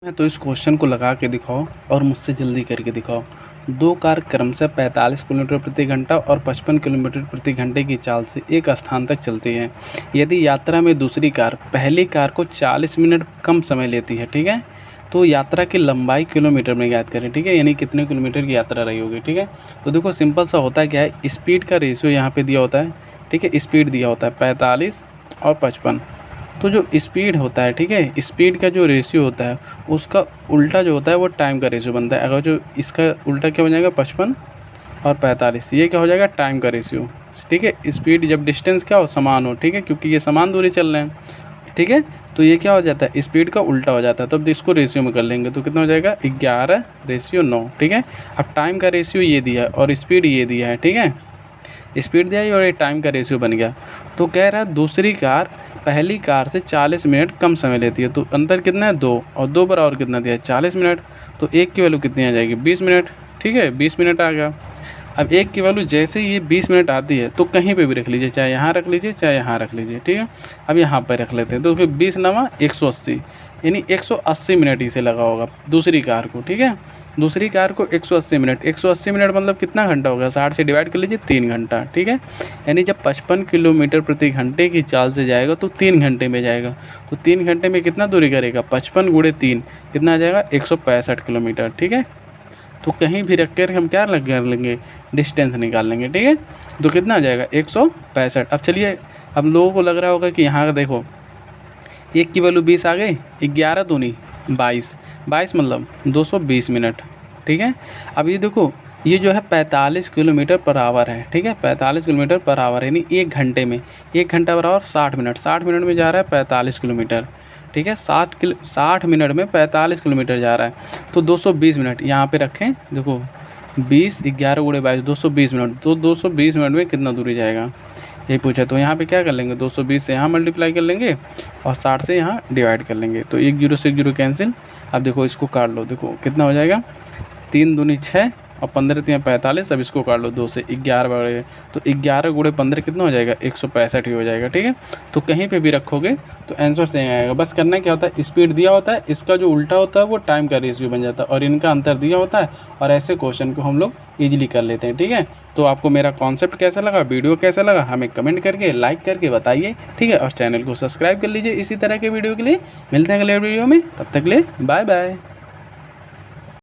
तो इस क्वेश्चन को लगा के दिखाओ और मुझसे जल्दी करके दिखाओ। दो कार क्रमशः 45 किलोमीटर प्रति घंटा और 55 किलोमीटर प्रति घंटे की चाल से एक स्थान तक चलती है। यदि यात्रा में दूसरी कार पहली कार को 40 मिनट कम समय लेती है, ठीक है, तो यात्रा की लंबाई किलोमीटर में ज्ञात करें, ठीक है, यानी कितने किलोमीटर की यात्रा रही होगी, ठीक है। तो देखो सिंपल सा होता है, क्या है, स्पीड का रेशियो यहाँ पे दिया होता है, ठीक है, स्पीड दिया होता है 45 और 55। तो जो स्पीड होता है, ठीक है, स्पीड का जो रेशियो होता है उसका उल्टा जो होता है वो टाइम का रेशियो बनता है। अगर जो इसका उल्टा क्या बन जाएगा 55 और 45, ये क्या हो जाएगा टाइम का रेशियो, ठीक है। स्पीड जब डिस्टेंस क्या हो समान हो, ठीक है, क्योंकि ये समान दूरी चल रहे हैं, ठीक है, तो ये क्या हो जाता है स्पीड का उल्टा हो जाता है। तो अब इसको रेशियो में कर लेंगे तो कितना हो जाएगा 11:9, ठीक है। अब टाइम का रेशियो ये दिया है और स्पीड ये दिया है, ठीक है, स्पीड दिया है और ये टाइम का रेशियो बन गया। तो कह रहा है दूसरी कार पहली कार से 40 मिनट कम समय लेती है। तो अंतर कितना है 2 और 2 पर और कितना दिया है 40 मिनट। तो एक की वैल्यू कितनी आ जाएगी 20 मिनट, ठीक है, 20 मिनट आ गया। अब एक की वैल्यू जैसे ही ये 20 मिनट आती है तो कहीं पे भी रख लीजिए, चाहे यहाँ रख लीजिए चाहे यहाँ रख लीजिए, ठीक है। अब यहाँ पर रख लेते हैं तो फिर 20 नवा 180, यानी 180 मिनट इसे लगा होगा दूसरी कार को, ठीक है। दूसरी कार को 180 मिनट, 180 मिनट मतलब कितना घंटा हो गया, 60 से डिवाइड कर लीजिए 3 घंटा, ठीक है। यानी जब 55 किलोमीटर प्रति घंटे की चाल से जाएगा तो 3 घंटे में जाएगा। तो 3 घंटे में कितना दूरी करेगा 55 गुणे 3 कितना आ जाएगा 165 किलोमीटर, ठीक है। तो कहीं भी रख कर हम क्या लग कर लेंगे डिस्टेंस निकाल लेंगे, ठीक है। तो कितना आ जाएगा 165। अब चलिए, अब लोगों को लग रहा होगा कि यहाँ देखो एक की वैल्यू 20 आ गई, 11 दूनी 22, 22 मतलब 220 मिनट, ठीक है। अब ये देखो ये जो है 45 किलोमीटर पर आवर है, ठीक है, 45 किलोमीटर पर आवर यानी 1 घंटे में, 1 घंटा बराबर 60 मिनट, 60 मिनट में जा रहा है 45 किलोमीटर, ठीक है। 60 मिनट में 45 किलोमीटर जा रहा है। तो 220 मिनट यहाँ पे रखें, देखो 20 11 गुणे 22 220 मिनट। तो 220 मिनट में कितना दूरी जाएगा ये पूछा। तो यहाँ पे क्या कर लेंगे 220 से यहाँ मल्टीप्लाई कर लेंगे और 60 से यहाँ डिवाइड कर लेंगे। तो 1 जीरो से 1 जीरो कैंसिल। अब देखो इसको काट लो, देखो कितना हो जाएगा 3 दूनी 6 और 15 3 45। अब इसको काट लो 2 से 11 बढ़ेगा तो 11 गुणे 15 कितना हो जाएगा 165 ही हो जाएगा, ठीक है। तो कहीं पे भी रखोगे तो आंसर सही आएगा। बस करना क्या होता है स्पीड दिया होता है, इसका जो उल्टा होता है वो टाइम का रेशियो बन जाता है और इनका अंतर दिया होता है और ऐसे क्वेश्चन को हम लोग ईजिली कर लेते हैं, ठीक है। तो आपको मेरा कॉन्सेप्ट कैसा लगा, वीडियो कैसा लगा, हमें कमेंट करके लाइक करके बताइए, ठीक है। और चैनल को सब्सक्राइब कर लीजिए इसी तरह के वीडियो के लिए। मिलते हैं अगले वीडियो में, तब तक के लिए बाय बाय।